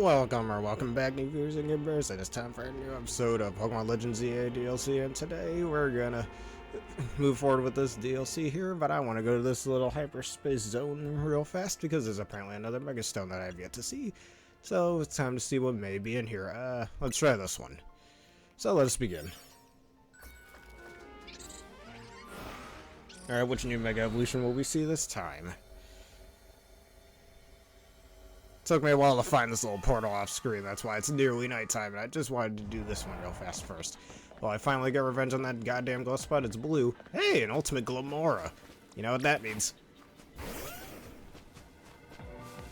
Welcome back, new viewers and gamers, and it's time for a new episode of Pokemon Legends EA DLC, and today we're gonna move forward with this DLC here, but I want to go to this little hyperspace zone real fast because there's apparently another Mega Stone that I've yet to see, so it's time to see what may be in here. Let's try this one. So let's begin. Alright, which new Mega Evolution will we see this time? Took me a while to find this little portal off screen, that's why it's nearly nighttime, and I just wanted to do this one real fast first. Well, I finally get revenge on that goddamn glow spot. It's blue. Hey, an ultimate Glamora. You know what that means.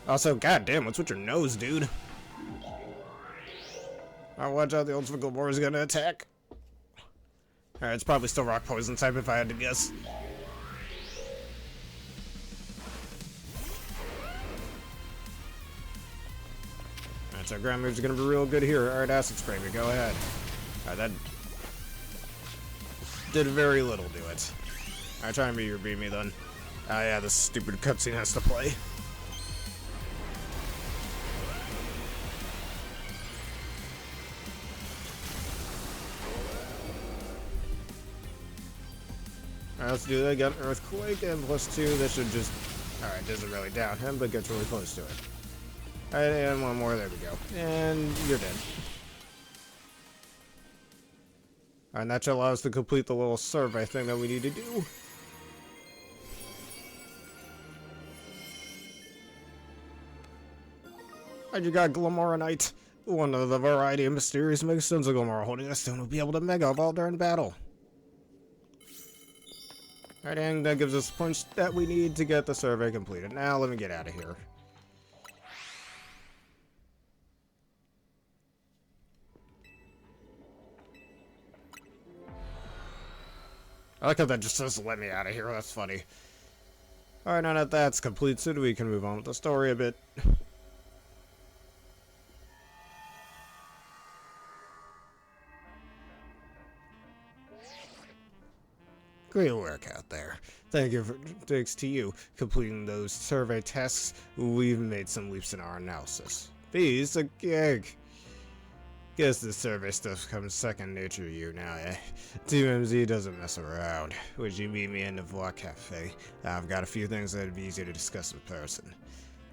Also, goddamn, what's with your nose, dude? Alright, watch out, the ultimate Glamora is gonna attack. Alright, it's probably still rock poison type if I had to guess. So ground moves are gonna be real good here. Alright, Acid Spray me, go ahead. Alright, that did very little to it. Alright, try and beat me then. Oh yeah, this stupid cutscene has to play. Alright, let's do that again. Earthquake and +2. This should just... Alright, doesn't really down him, but gets really close to it. Alright, and one more, there we go. And you're dead. Alright, and that should allow us to complete the little survey thing that we need to do. Alright, you got Glamoranite. One of the variety of mysterious Mega Stones of Glamora. Holding a stone will be able to Mega Evolve during battle. Alright, and that gives us points that we need to get the survey completed. Now, let me get out of here. I like how that just says let me out of here, that's funny. Alright, now that that's completed, we can move on with the story a bit. Great work out there. Thanks to you completing those survey tasks, we've made some leaps in our analysis. Piece of cake. Guess the survey stuff comes second nature to you now, eh? Team MZ doesn't mess around. Would you meet me in the Voir Cafe? I've got a few things that'd be easier to discuss in person.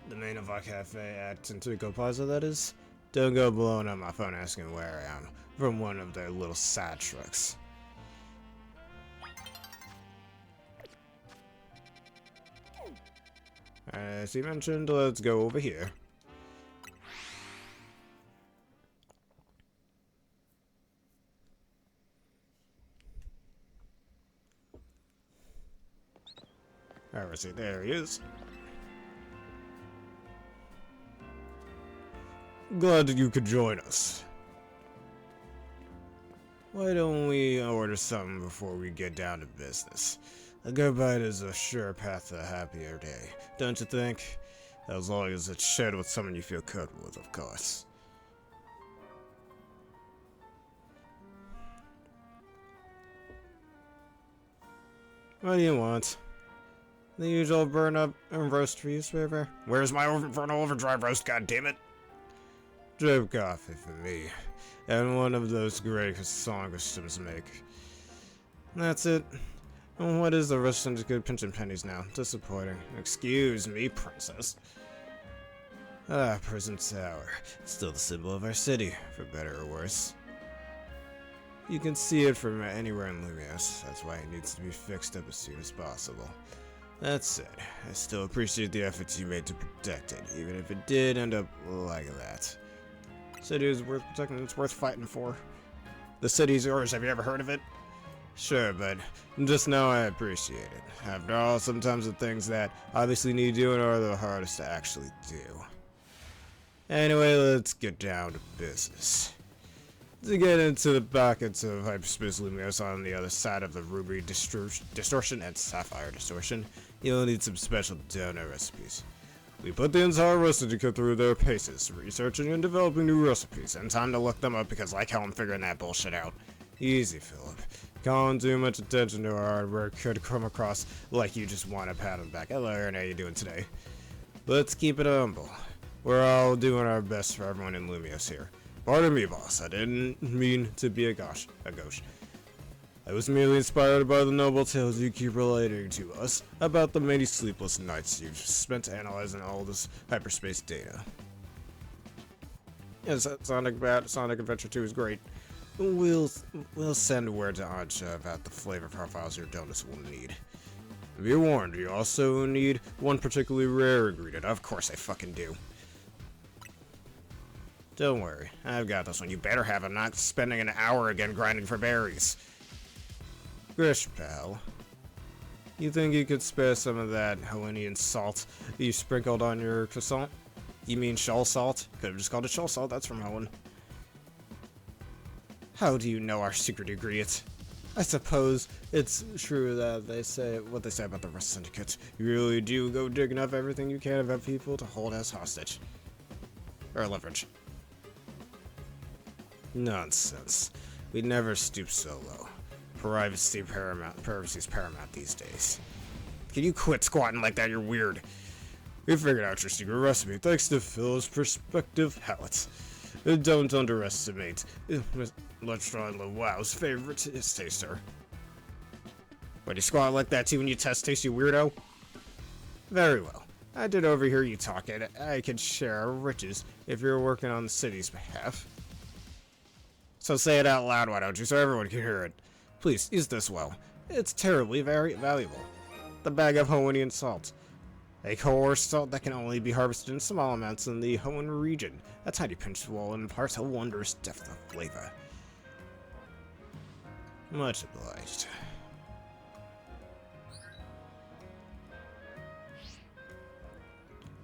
The main Voir Cafe at Tintico Plaza, that is? Don't go blowing up my phone asking where I am from one of their little side trucks. As he mentioned, let's go over here. Alright, see, there he is. Glad that you could join us. Why don't we order something before we get down to business? A good bite is a sure path to a happier day, don't you think? As long as it's shared with someone you feel comfortable with, of course. What do you want? The usual burn up and roast for you, Swiver. Where's my infernal overdrive roast, goddammit? Drip coffee for me. And one of those great song systems make. That's it. And what is the rest of the good pinching pennies now? Disappointing. Excuse me, princess. Ah, Prison Tower. Still the symbol of our city, for better or worse. You can see it from anywhere in Lumios. That's why it needs to be fixed up as soon as possible. That said, I still appreciate the efforts you made to protect it, even if it did end up like that. City is worth protecting, it's worth fighting for. The city's yours, have you ever heard of it? Sure, but just know I appreciate it. After all, sometimes the things that obviously need doing are the hardest to actually do. Anyway, let's get down to business. To get into the pockets of Hyperspace Lumios on the other side of the Ruby Distortion and Sapphire Distortion, you'll need some special donor recipes. We put the entire recipe through their paces, researching and developing new recipes, and time to look them up because like how I'm figuring that bullshit out. Easy, Philip. Calling too much attention to our hard work could come across like you just want a pat on the back. Hello, Aaron, how you doing today? Let's keep it humble. We're all doing our best for everyone in Lumios here. Pardon me, boss. I didn't mean to be a gauche. I was merely inspired by the noble tales you keep relating to us about the many sleepless nights you've spent analyzing all this hyperspace data. Yes, Sonic Adventure 2 is great. We'll send word to Ancha about the flavor profiles your donuts will need. Be warned, you also need one particularly rare ingredient. Of course I fucking do. Don't worry, I've got this one. You better have. I'm not spending an hour again grinding for berries. Grish, pal. You think you could spare some of that Hawaiian salt you sprinkled on your croissant? You mean shoal salt? Could have just called it shoal salt. That's from Hoenn. How do you know our secret ingredient? I suppose it's true that they say what they say about the rest syndicate. You really do go digging up everything you can about people to hold as hostage. Or leverage. Nonsense. We never stoop so low. Privacy's paramount these days. Can you quit squatting like that? You're weird. We figured out your secret recipe thanks to Phil's perspective palate. Don't underestimate Letron Lawow's favorite taster. But you squat like that too when you test taste, you weirdo? Very well. I did overhear you talking. I can share our riches if you're working on the city's behalf. So say it out loud, why don't you, so everyone can hear it. Please, use this well. It's terribly very valuable. The bag of Hawaiian salt. A coarse salt that can only be harvested in small amounts in the Hoenn region. A tiny pinch will impart a wondrous depth of flavor. Much obliged.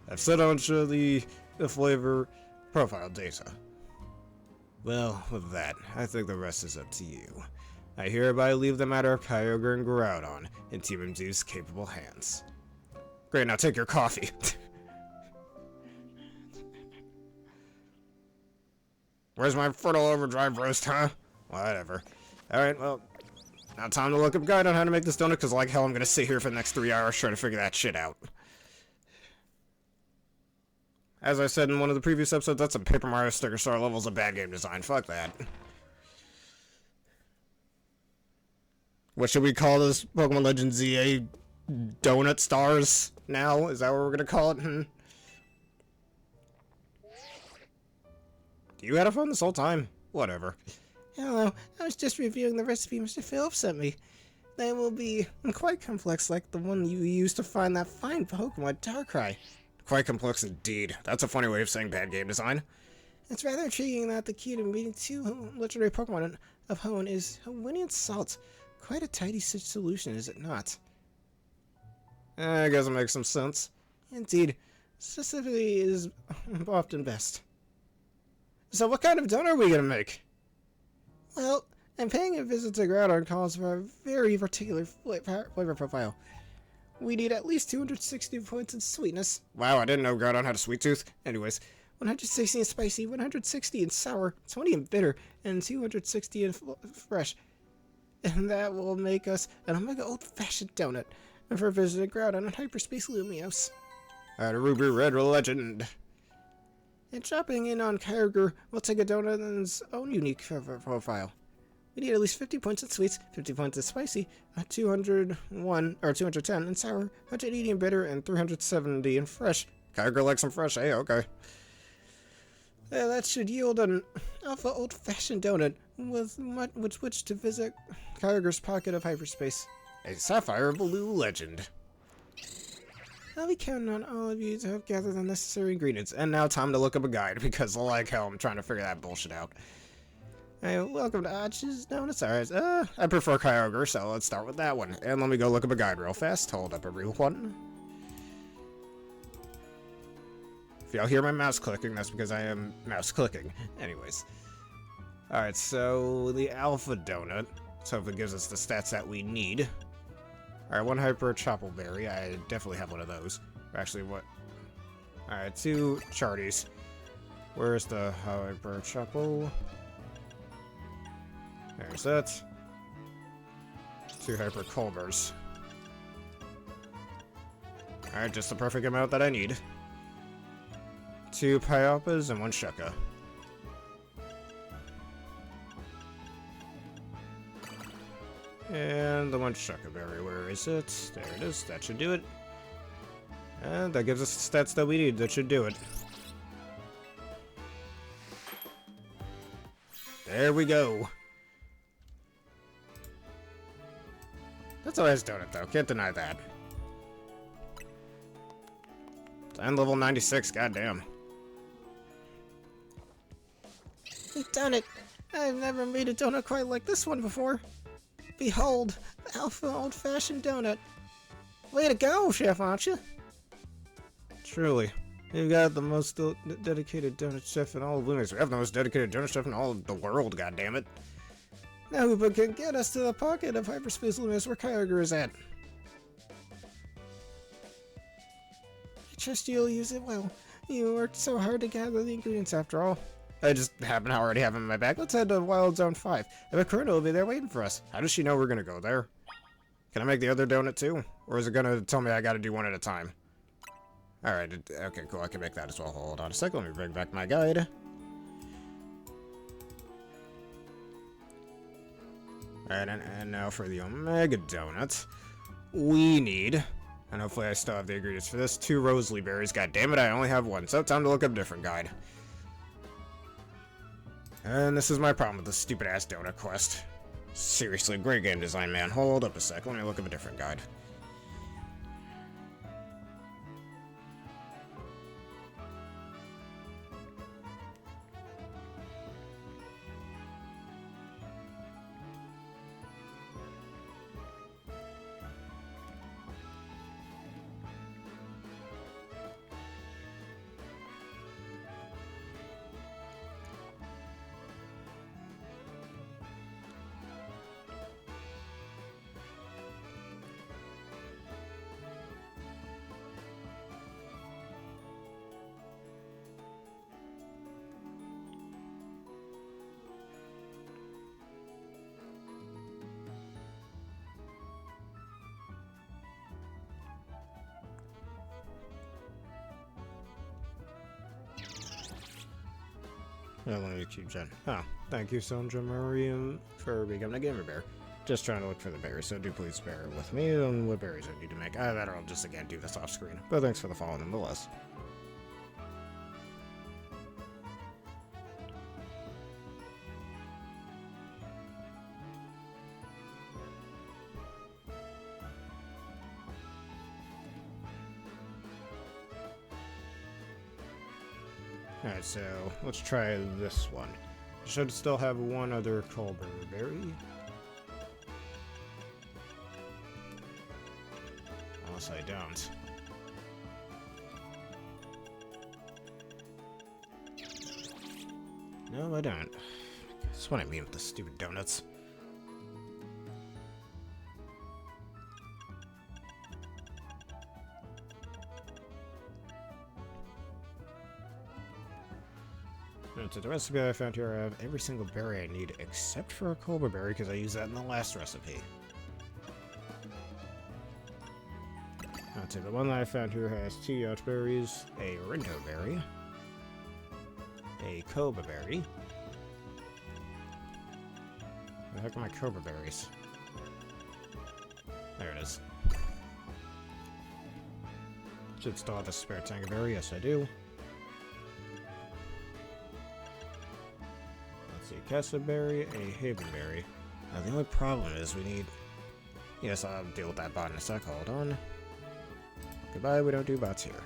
I've set on the flavor profile data. Well, with that, I think the rest is up to you. I hereby leave the matter of Kyogre and Groudon in Team MD's capable hands. Great, now take your coffee. Where's my fertile overdrive roast, huh? Whatever. Alright, well, now time to look up a guide on how to make this donut, because like hell I'm gonna sit here for the next 3 hours trying to figure that shit out. As I said in one of the previous episodes, that's a Paper Mario Sticker Star levels of bad game design. Fuck that. What should we call this Pokemon Legends ZA Donut Stars now? Is that what we're gonna call it? Do you had a phone this whole time? Whatever. Hello, I was just reviewing the recipe Mr. Phillips sent me. They will be quite complex like the one you used to find that fine Pokemon Darkrai. Quite complex indeed. That's a funny way of saying bad game design. It's rather intriguing that the key to meeting two legendary Pokemon of Hoenn is Hawaiian salt. Quite a tidy solution, is it not? I guess it makes some sense. Indeed, specifically is often best. So what kind of donut are we gonna make? Well, I'm paying a visit to Groudon calls for a very particular flavor profile. We need at least 260 points in sweetness. Wow, I didn't know Groudon had a sweet tooth. Anyways, 160 in spicy, 160 in sour, 20 in bitter, and 260 in fresh. And that will make us an Omega old-fashioned donut. And for visiting Groudon on Hyperspace Lumios. Alright, a Ruby Red Legend. And dropping in on Kyogre will take a donut's own unique profile. We need at least 50 points in sweets, 50 points in spicy, 210 in sour, 180 in bitter, and 370 in fresh. Kyogre likes some fresh, eh? Okay. That should yield an alpha old-fashioned donut with which to visit Kyogre's pocket of hyperspace. A Sapphire Blue Legend. I'll be counting on all of you to have gathered the necessary ingredients. And now time to look up a guide, because like hell I'm trying to figure that bullshit out. Hey, welcome to Arch's Donuts. Alright, I prefer Kyogre, so let's start with that one. And let me go look up a guide real fast. Hold up everyone. If y'all hear my mouse clicking, that's because I am mouse clicking. Anyways. Alright, so the Alpha Donut. Let's hope it gives us the stats that we need. Alright, 1 Hyper Chopple Berry. I definitely have one of those. Actually, what? Alright, 2 Charties. Where's the Hyper Chopple? There's that. 2 Hyper Culvers. Alright, just the perfect amount that I need. 2 Pyopas and 1 Shucka. And the 1 Shucka berry, where is it? There it is, that should do it. And that gives us the stats that we need, that should do it. There we go. That's a nice donut, though. Can't deny that. And level 96, goddamn. Donut! I've never made a donut quite like this one before. Behold, the alpha old-fashioned donut. Way to go, Chef, aren't you? Truly. You got the most dedicated donut chef in all of Lumos. We have the most dedicated donut chef in all of the world, goddammit. Now who can get us to the pocket of hyperspace Lumos where Kyogre is at? I trust you'll use it well. You worked so hard to gather the ingredients after all. I just happen to already have them in my bag. Let's head to Wild Zone 5. I bet Corona will be there waiting for us. How does she know we're gonna go there? Can I make the other donut too? Or is it gonna tell me I gotta do one at a time? Alright, okay, cool. I can make that as well. Hold on a second. Let me bring back my guide. Alright, and now for the Omega Donut. We need, and hopefully I still have the ingredients for this, 2 Rosalie berries. God damn it, I only have 1, so time to look up a different guide. And this is my problem with this stupid-ass donut quest. Seriously, great game design, man. Hold up a sec, let me look up a different guide. Let me keep Jen. Oh, thank you, Sandra Marie, for becoming a gamer bear. Just trying to look for the berries, so do please bear with me on what berries I need to make. That or I'll just again do this off screen. But thanks for the follow nonetheless. Alright, so let's try this one. Should still have 1 other Culber berry. Unless I don't. No, I don't. That's what I mean with the stupid donuts. So the recipe I found here, I have every single berry I need except for a Culber berry because I used that in the last recipe. So the one that I found here has 2 yacht berries, a Rinto berry, a Cobra berry. Where the heck are my Cobra berries? There it is. Should still have a spare Tanga berry, yes I do. Casa berry, a Haven berry. Now the only problem is we need... Yes, I'll deal with that bot in a sec. Hold on. Goodbye, we don't do bots here.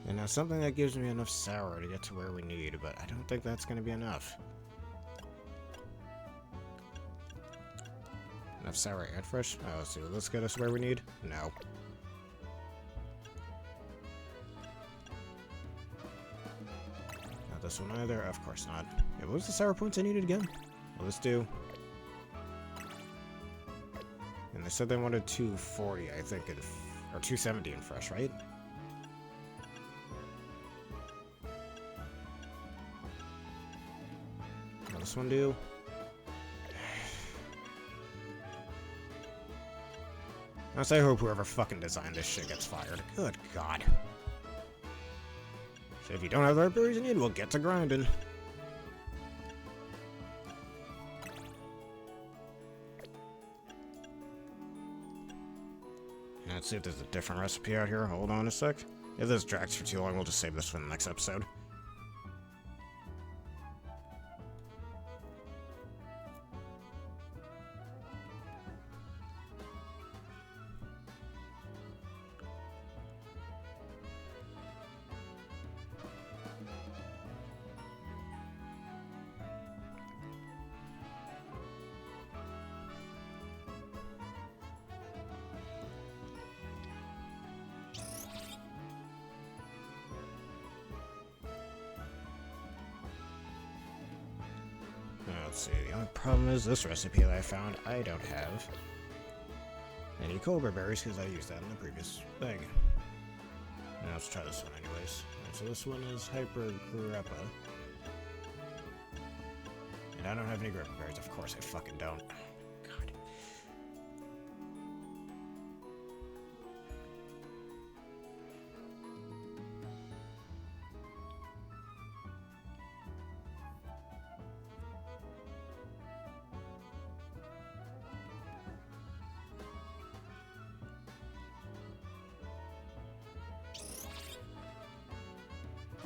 And now something that gives me enough sour to get to where we need, but I don't think that's going to be enough. Enough sour and fresh? Oh, let's see. Will this get us where we need? No. Not this one either. Of course not. Yeah, what was the sour points I needed again? Well, let's do. And they said they wanted 240, I think, or 270 in fresh, right? Will this one do? I hope whoever fucking designed this shit gets fired. Good God. So if you don't have the right berries you need, we'll get to grinding. Let's see if there's a different recipe out here. Hold on a sec. If this drags for too long, we'll just save this for the next episode. Let's see, the only problem is this recipe that I found, I don't have any cobra berries because I used that in the previous thing. Now let's try this one anyways. And so this one is Hyper Grappa. And I don't have any grappa berries, of course I fucking don't. God.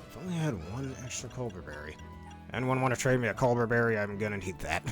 If only I had one extra cobra berry. Anyone want to trade me a cobra berry? I'm gonna need that.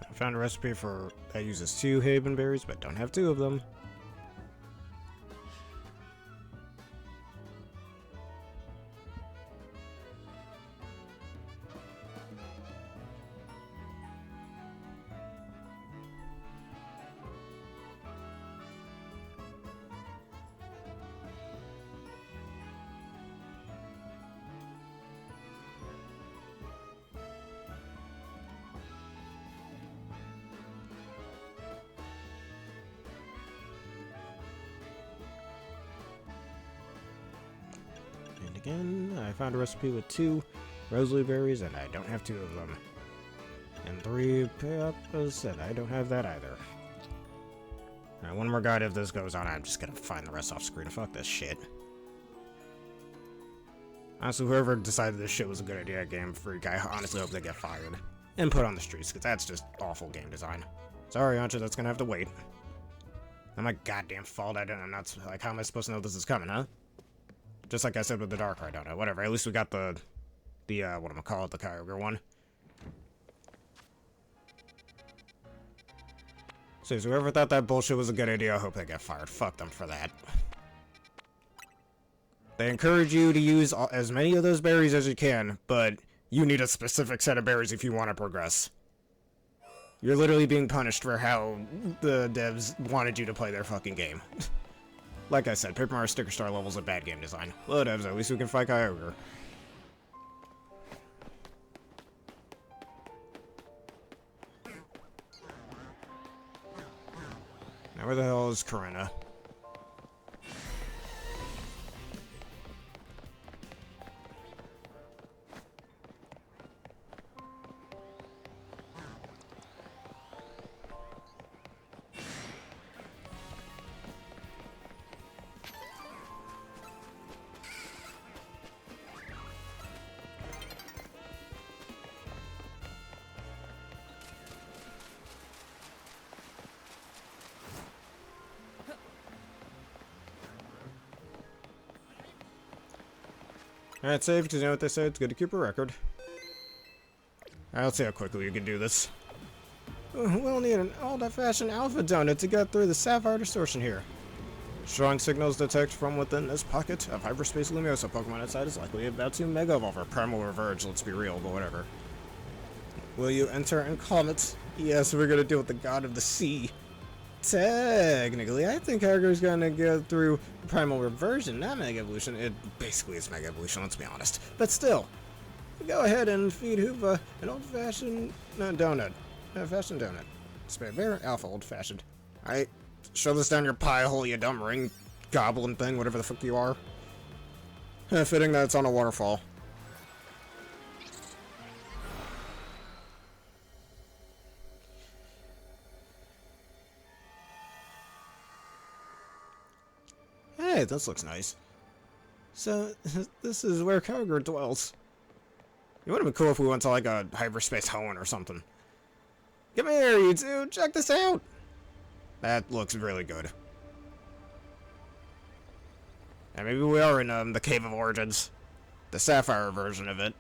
I found a recipe for that uses 2 Haven berries, but don't have 2 of them. And again, I found a recipe with 2 Rosalie berries, and I don't have 2 of them. And 3 Peppers, and I don't have that either. Now, one more guide if this goes on, I'm just gonna find the rest off screen. Fuck this shit. Honestly, whoever decided this shit was a good idea, Game Freak, I honestly hope they get fired. And put on the streets, because that's just awful game design. Sorry, Ancha, that's gonna have to wait. Not my goddamn fault, I'm not, like, how am I supposed to know this is coming, huh? Just like I said with the Dark, I don't know, whatever, at least we got the whatchamacallit, the Kyogre one. So whoever thought that bullshit was a good idea, I hope they get fired. Fuck them for that. They encourage you to use as many of those berries as you can, but you need a specific set of berries if you want to progress. You're literally being punished for how the devs wanted you to play their fucking game. Like I said, Paper Mario Sticker Star level's a bad game design. Well, devs, at least we can fight Kyogre. Now where the hell is Corinna? Alright, save, because you know what they say, it's good to keep a record. Alright, let's see how quickly you can do this. We'll need an old-fashioned alpha donut to get through the Sapphire distortion here. Strong signals detect from within this pocket of hyperspace Lumiosa. Pokemon outside is likely about to Mega Evolve or Primal Reverge, let's be real, but whatever. Will you enter and calm it? Yes, we're gonna deal with the god of the sea. Technically, I think Kyogre's gonna go through Primal Reversion, not Mega Evolution. It basically is Mega Evolution, let's be honest. But still, go ahead and feed Hoopa an old-fashioned donut. Fashioned donut. Spare bear, alpha, old-fashioned. Alright, shove this down your pie hole, you dumb ring goblin thing, whatever the fuck you are. Fitting that it's on a waterfall. Hey, this looks nice. So, this is where Kyogre dwells. It would have been cool if we went to like a hyperspace Hoenn or something. Come here, you two! Check this out! That looks really good. And maybe we are in the Cave of Origins. The Sapphire version of it.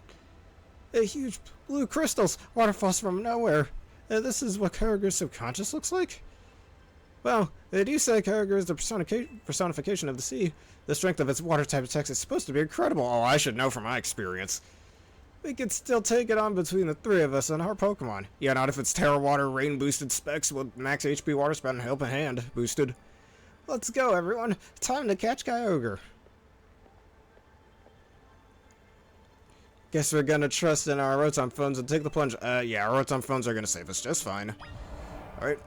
Huge blue crystals! Waterfalls from nowhere! This is what Kyogre's subconscious looks like? Well, they do say Kyogre is the personification of the sea. The strength of its water-type attacks is supposed to be incredible. Oh, I should know from my experience. We could still take it on between the three of us and our Pokemon. Yeah, not if it's Terra Water, Rain-boosted specs with max HP Water Spout and Helping Hand boosted. Let's go, everyone. Time to catch Kyogre. Guess we're gonna trust in our Rotom phones and take the plunge. Yeah, our Rotom phones are gonna save us just fine. Alright.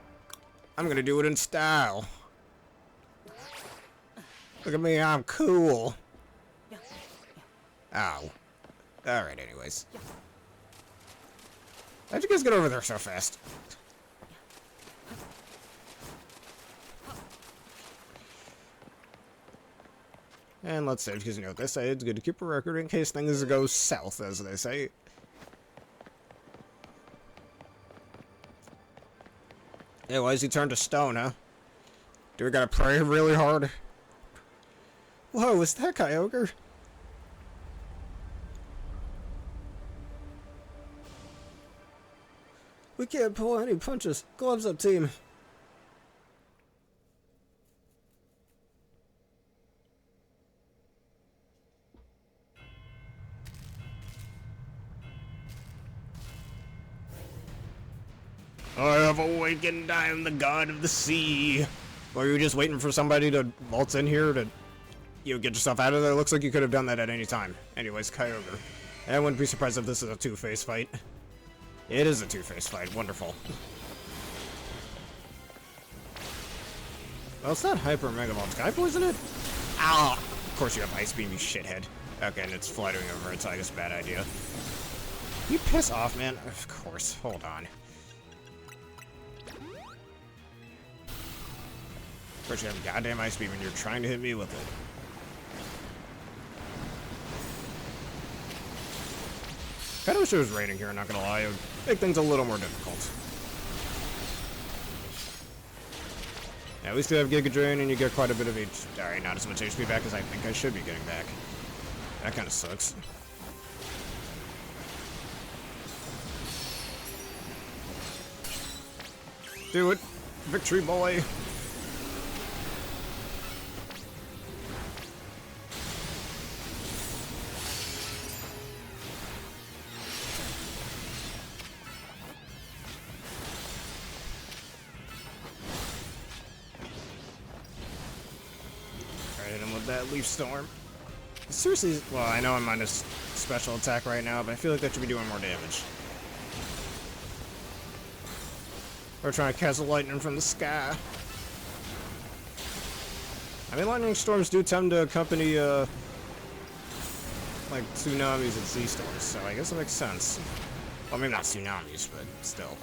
I'm gonna do it in style. Look at me, I'm cool. Ow. Alright, anyways. How'd you guys get over there so fast? And let's save, because you know what they say, it's good to keep a record in case things go south, as they say. Hey, why is he turned to stone, huh? Do we gotta pray really hard? Whoa, is that Kyogre? We can't pull any punches. Gloves up, team. I have awakened, I am the god of the sea. Or are you just waiting for somebody to waltz in here to, get yourself out of there? Looks like you could have done that at any time. Anyways, Kyogre. I wouldn't be surprised if this is a two-face fight. It is a two-face fight. Wonderful. Well, it's not Hyper Mega Evolved Sky Poison it? Ah! Of course you have Ice Beam, you shithead. Okay, and it's fluttering over it, so I guess bad idea. You piss off, man. Of course. Hold on. Of course you have goddamn Ice Beam and you're trying to hit me with it. Kinda wish it was raining here, not gonna lie. It would make things a little more difficult. Yeah, at least you have Giga Drain and you get quite a bit of HP. Alright, not as much HP back as I think I should be getting back. That kinda sucks. Do it! Victory, boy! Hit him with that Leaf Storm. Seriously, well, I know I'm minus special attack right now, but I feel like that should be doing more damage. We're trying to cast lightning from the sky. I mean, lightning storms do tend to accompany, like, tsunamis and sea storms, so I guess it makes sense. Well, maybe not tsunamis, but still.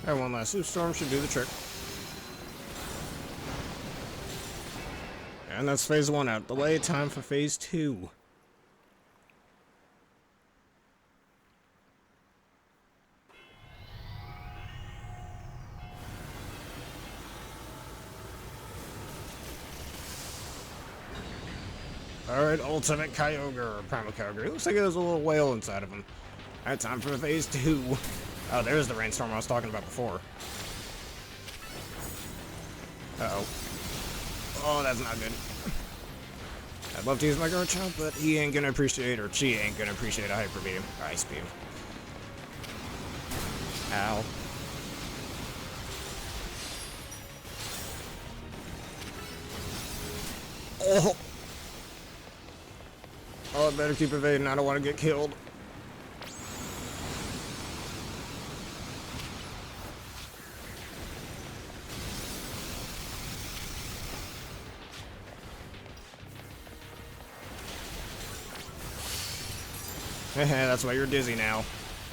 Alright, one last Soup Storm should do the trick. And that's phase 1 out. Delay time for phase 2. Alright, Ultimate Kyogre, or Primal Kyogre. It looks like there's a little whale inside of him. Alright, time for phase 2. Oh, there's the rainstorm I was talking about before. Uh-oh. Oh, that's not good. I'd love to use my Garchomp, but he ain't gonna appreciate, or she ain't gonna appreciate a Hyper Beam. Or Ice Beam. Ow. Oh! Oh, I better keep evading. I don't want to get killed. That's why you're dizzy now.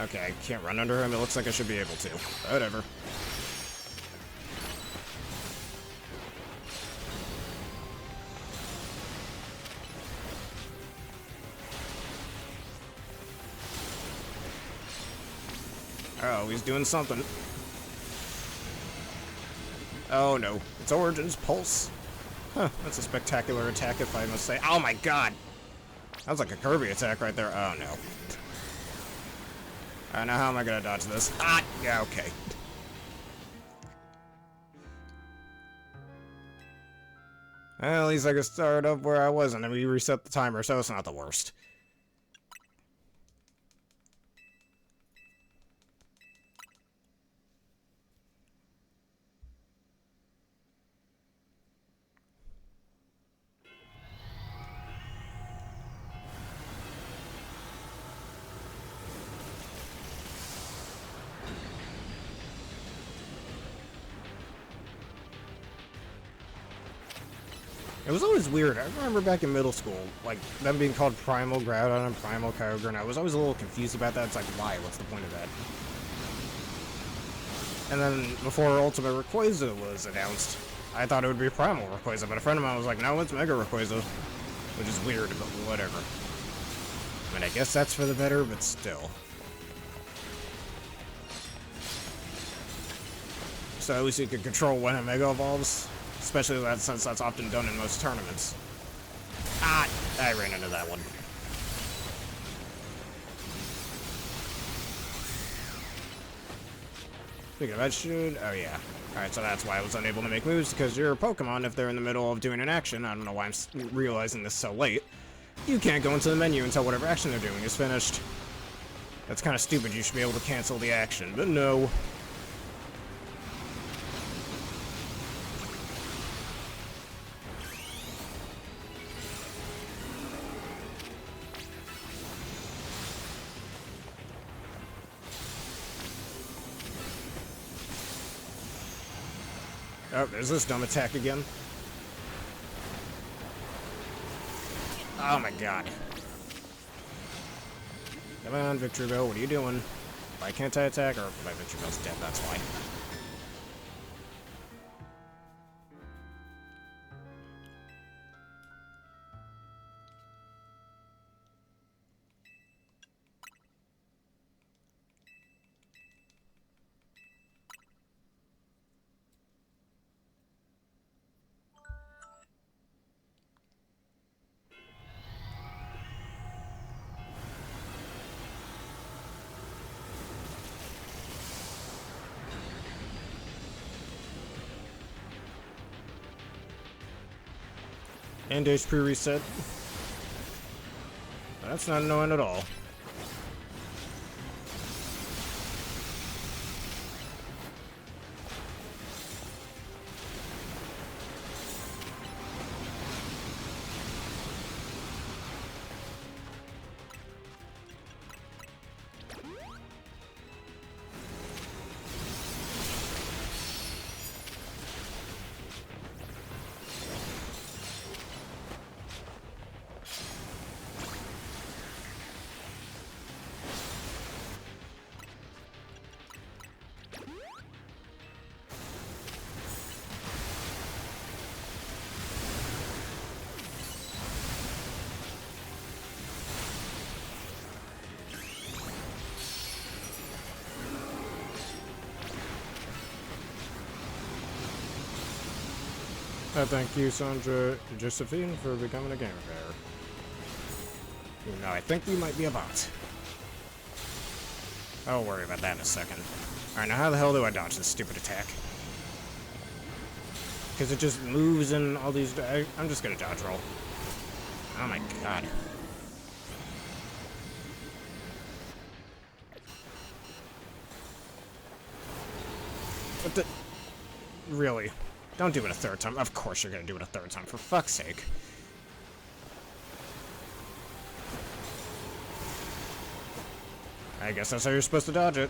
Okay, I can't run under him. It looks like I should be able to. Whatever. Oh, he's doing something. Oh no, it's Origin's Pulse. Huh, that's a spectacular attack if I must say. Oh my god! That was like a Kirby attack right there. Oh no. Alright, now how am I gonna dodge this? Ah! Yeah, okay. Well, at least I can start up where I was and then we reset the timer, so it's not the worst. It was always weird. I remember back in middle school, like, them being called Primal Groudon and Primal Kyogre, and I was always a little confused about that. It's like, why? What's the point of that? And then, before Ultimate Rayquaza was announced, I thought it would be Primal Rayquaza, but a friend of mine was like, no, it's Mega Rayquaza. Which is weird, but whatever. I mean, I guess that's for the better, but still. So at least you can control when it Mega Evolves. Especially that, since that's often done in most tournaments. Ah! I ran into that one. Speaking of that, oh yeah. Alright, so that's why I was unable to make moves, because your Pokemon, if they're in the middle of doing an action, I don't know why I'm realizing this so late, you can't go into the menu until whatever action they're doing is finished. That's kind of stupid, you should be able to cancel the action, but no. Oh, there's this dumb attack again. Oh my god. Come on, Victory Bell, what are you doing? Why can't I attack? Or my Victory Bell's dead, that's why. And HP reset. That's not annoying at all. Thank you, Sandra Josephine, for becoming a gamer bear. Even though I think you might be a bot. I'll worry about that in a second. Alright, now how the hell do I dodge this stupid attack? Because it just moves in all these... I'm just gonna dodge roll. Oh my god. What the... Really? Don't do it a third time. Of course you're gonna do it a third time, for fuck's sake. I guess that's how you're supposed to dodge it.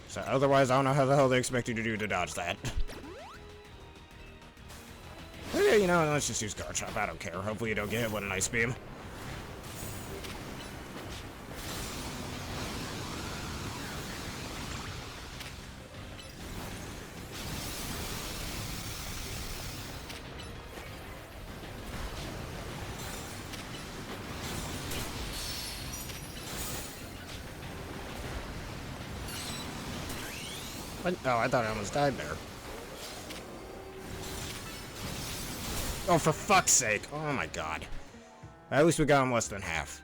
So otherwise, I don't know how the hell they expect you to do to dodge that. Yeah, you know, let's just use Guard Chop. I don't care. Hopefully you don't get hit with an Ice Beam. What? Oh, I thought I almost died there. Oh, for fuck's sake. Oh my god. At least we got him less than half.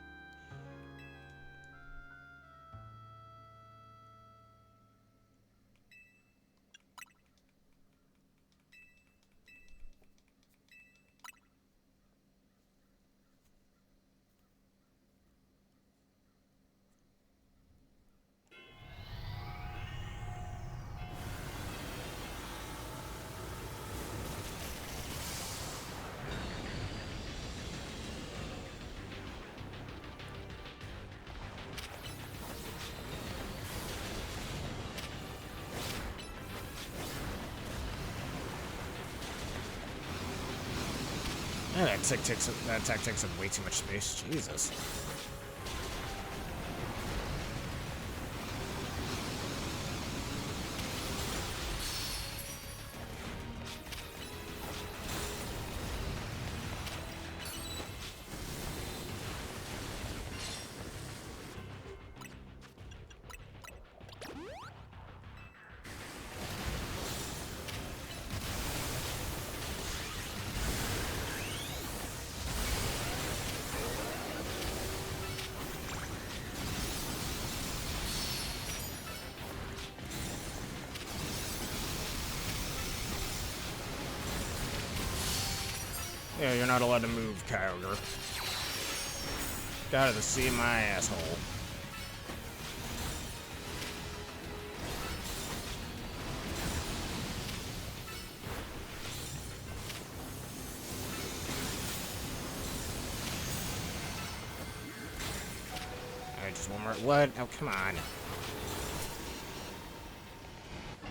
Yeah, that attack takes up way too much space. Jesus. Yeah, you're not allowed to move, Kyogre. Got to see my asshole. Alright, just one more. What? Oh, come on.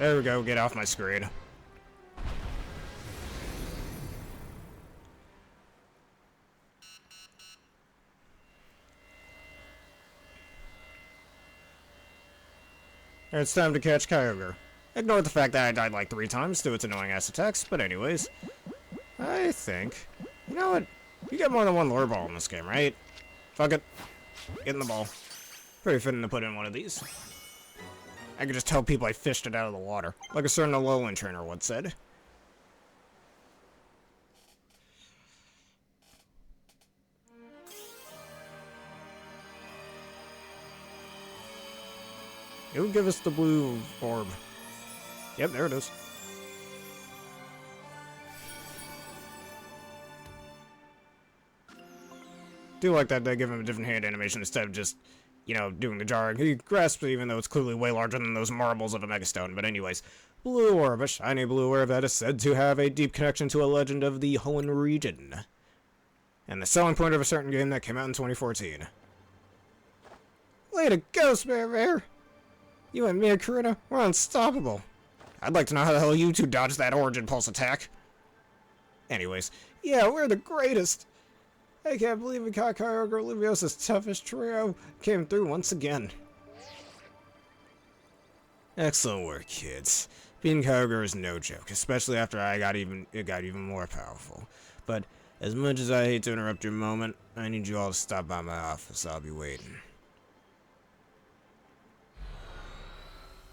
There we go, get off my screen. It's time to catch Kyogre. Ignore the fact that I died like 3 times to its annoying ass attacks, but anyways. I think... You know what? You get more than one lure ball in this game, right? Fuck it. Get in the ball. Pretty fitting to put in one of these. I could just tell people I fished it out of the water, like a certain Alolan trainer once said. It would give us the blue orb. Yep, there it is. Do like that they give him a different hand animation instead of just, you know, doing the jarring. He grasps it even though it's clearly way larger than those marbles of a Megastone. But anyways, blue orb, a shiny blue orb that is said to have a deep connection to a legend of the Hoenn region. And the selling point of a certain game that came out in 2014. Way to go, Sapphire! You and me and Karina, we're unstoppable. I'd like to know how the hell you two dodged that Origin Pulse attack. Anyways, yeah, we're the greatest. I can't believe we caught Kyogre Leviosa's toughest trio came through once again. Excellent work, kids. Beating Kyogre is no joke, especially after it got even more powerful. But as much as I hate to interrupt your moment, I need you all to stop by my office. I'll be waiting.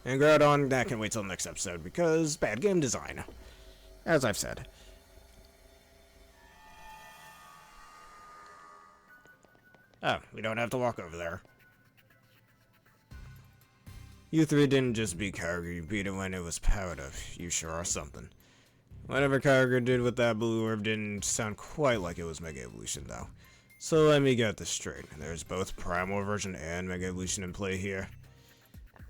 And Groudon, that can wait till the next episode, because bad game design. As I've said. Oh, we don't have to walk over there. You three didn't just beat Kyogre, you beat it when it was powered up. You sure are something. Whatever Kyogre did with that blue orb didn't sound quite like it was Mega Evolution, though. So let me get this straight. There's both Primal version and Mega Evolution in play here.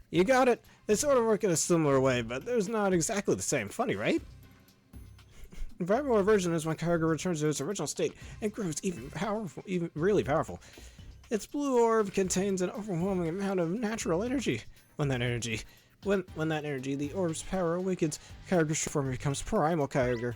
You got it! They sort of work in a similar way, but there's not exactly the same. Funny, right? Primal version is when Kyogre returns to its original state and grows even really powerful. Its blue orb contains an overwhelming amount of natural energy. When that energy, the orb's power awakens, Kyogre's form becomes Primal Kyogre.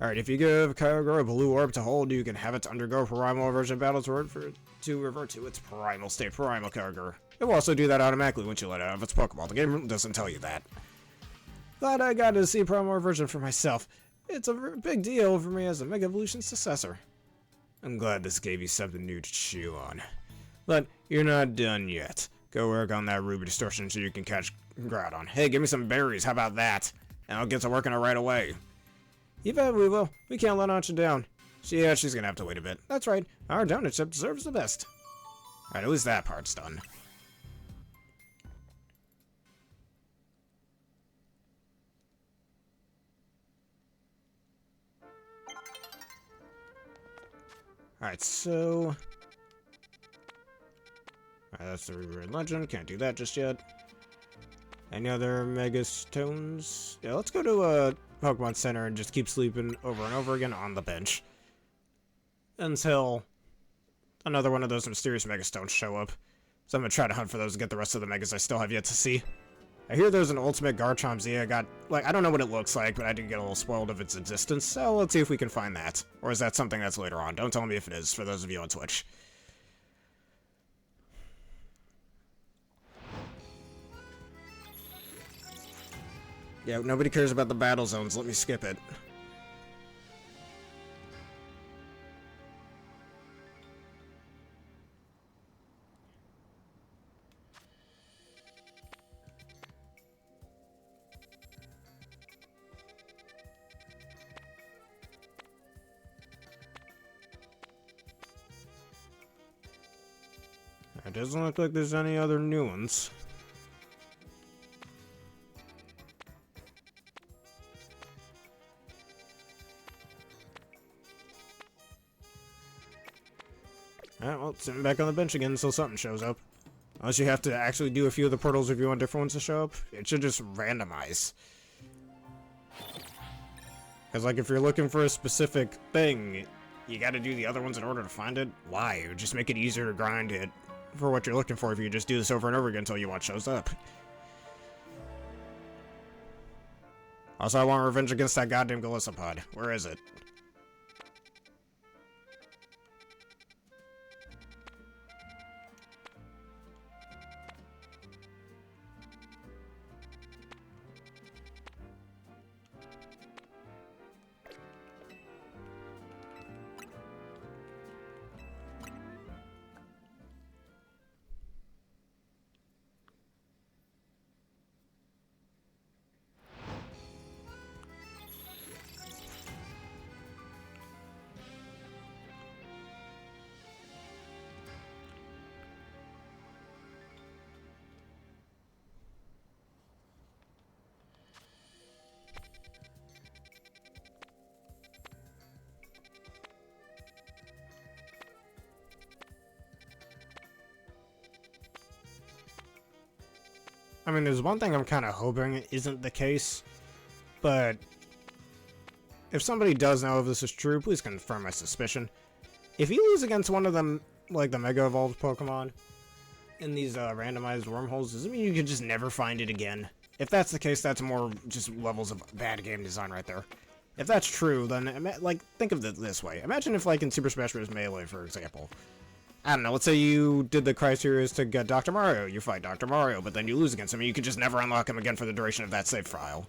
Alright, if you give Kyogre a blue orb to hold, you can have it undergo Primal version battles to revert to its primal state, Primal Kyogre. It will also do that automatically once you let it out of its Pokeball. The game doesn't tell you that. Glad I got to see Primal version for myself. It's a big deal for me as a Mega Evolution successor. I'm glad this gave you something new to chew on. But you're not done yet. Go work on that Ruby Distortion so you can catch Groudon. Hey, give me some berries, how about that? And I'll get to work on it right away. You bet we will. We can't let Ancha down. She's gonna have to wait a bit. That's right, our donut ship deserves the best. Alright, at least that part's done. Alright, so... Alright, that's the Ruby Red Legend. Can't do that just yet. Any other Mega Stones? Yeah, let's go to a Pokemon Center and just keep sleeping over and over again on the bench. Until another one of those mysterious Mega Stones show up. So I'm gonna try to hunt for those and get the rest of the Megas I still have yet to see. I hear there's an Ultimate Garchomp Z. I got, like, I don't know what it looks like, but I did get a little spoiled of its existence, so let's see if we can find that. Or is that something that's later on? Don't tell me if it is, for those of you on Twitch. Yeah, nobody cares about the battle zones. Let me skip it. It doesn't look like there's any other new ones. Alright, well, sitting back on the bench again until something shows up. Unless you have to actually do a few of the portals if you want different ones to show up. It should just randomize. Because, like, if you're looking for a specific thing, you gotta do the other ones in order to find it. Why? It would just make it easier to grind it for what you're looking for if you just do this over and over again until you want shows up. Also, I want revenge against that goddamn Golisopod. Where is it? I mean, there's one thing I'm kind of hoping it isn't the case, but if somebody does know if this is true, please confirm my suspicion. If you lose against one of them, like the Mega Evolved Pokemon, in these randomized wormholes, does it mean you can just never find it again? If that's the case, that's more just levels of bad game design right there. If that's true, then, like, think of it this way. Imagine if, like, in Super Smash Bros. Melee, for example, I don't know, let's say you did the criteria to get Dr. Mario, you fight Dr. Mario, but then you lose against him, and you could just never unlock him again for the duration of that save file.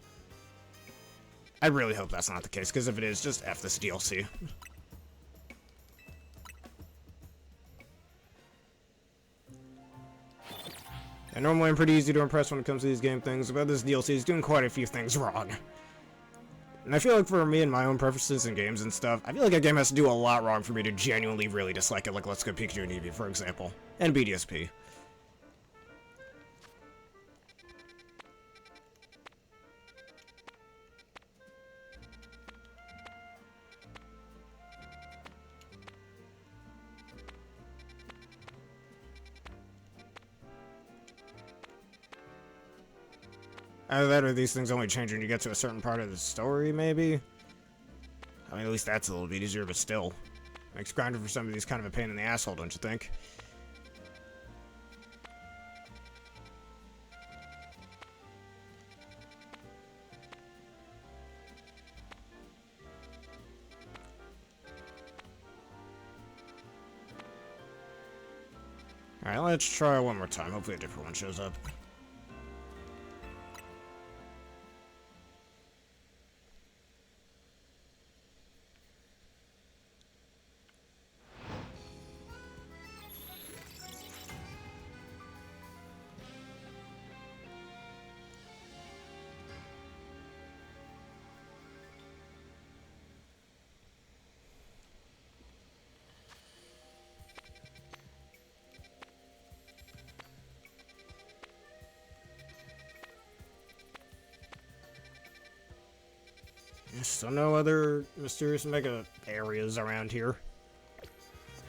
I really hope that's not the case, because if it is, just F this DLC. And normally I'm pretty easy to impress when it comes to these game things, but this DLC is doing quite a few things wrong. And I feel like for me and my own preferences in games and stuff, I feel like a game has to do a lot wrong for me to genuinely really dislike it, like Let's Go Pikachu and Eevee, for example. And BDSP. Either that or these things only change when you get to a certain part of the story, maybe? I mean, at least that's a little bit easier, but still. Makes grinding for some of these kind of a pain in the asshole, don't you think? Alright, let's try one more time. Hopefully a different one shows up. Still no other mysterious mega areas around here.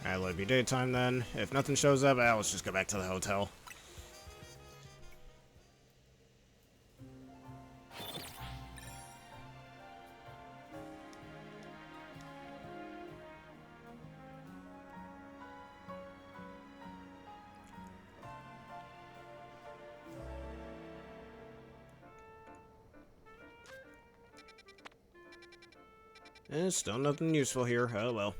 Alright, let it be daytime then. If nothing shows up, let's just go back to the hotel. Still nothing useful here. Oh well.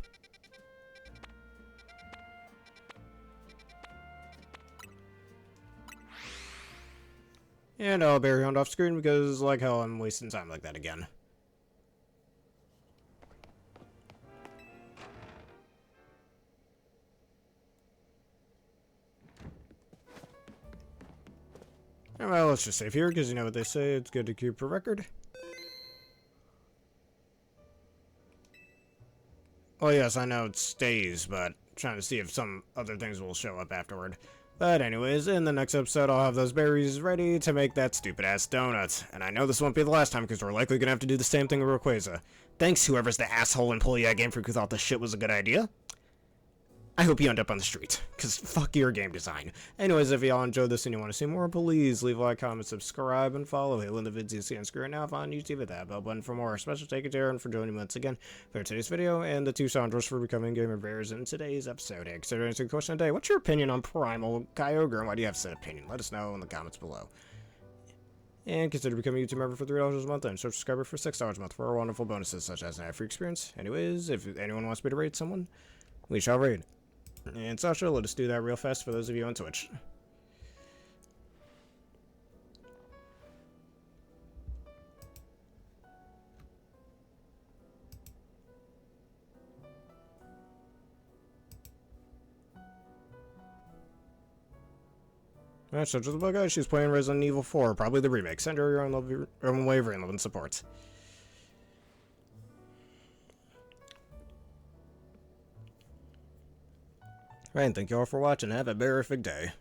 And I'll bury Hound off screen because, like hell, I'm wasting time like that again. Well, let's just save here because you know what they say, it's good to keep a record. Well, yes, I know it stays, but I'm trying to see if some other things will show up afterward. But anyways, in the next episode, I'll have those berries ready to make that stupid-ass donut. And I know this won't be the last time, because we're likely gonna have to do the same thing with Rayquaza. Thanks, whoever's the asshole employee at Game Freak who thought this shit was a good idea. I hope you end up on the street, because fuck your game design. Anyways, if y'all enjoyed this and you want to see more, please leave a like, comment, subscribe, and follow. Hit one of the vids you see on screen right now if on YouTube at that bell button for more. Special thank you to Aaron for joining me once again for today's video, and the two Sandros for becoming gamer bears in today's episode. Hey, consider answering the question of the day. What's your opinion on Primal Kyogre, and why do you have said opinion? Let us know in the comments below. And consider becoming a YouTube member for $3 a month and subscriber for $6 a month for our wonderful bonuses such as an ad-free experience. Anyways, if anyone wants me to raid someone, we shall raid. And Sasha, let us do that real fast for those of you on Twitch. Alright, so just the guys, she's playing Resident Evil 4, probably the remake. Send her your own wavering love and support. Right, and thank you all for watching. Have a terrific day.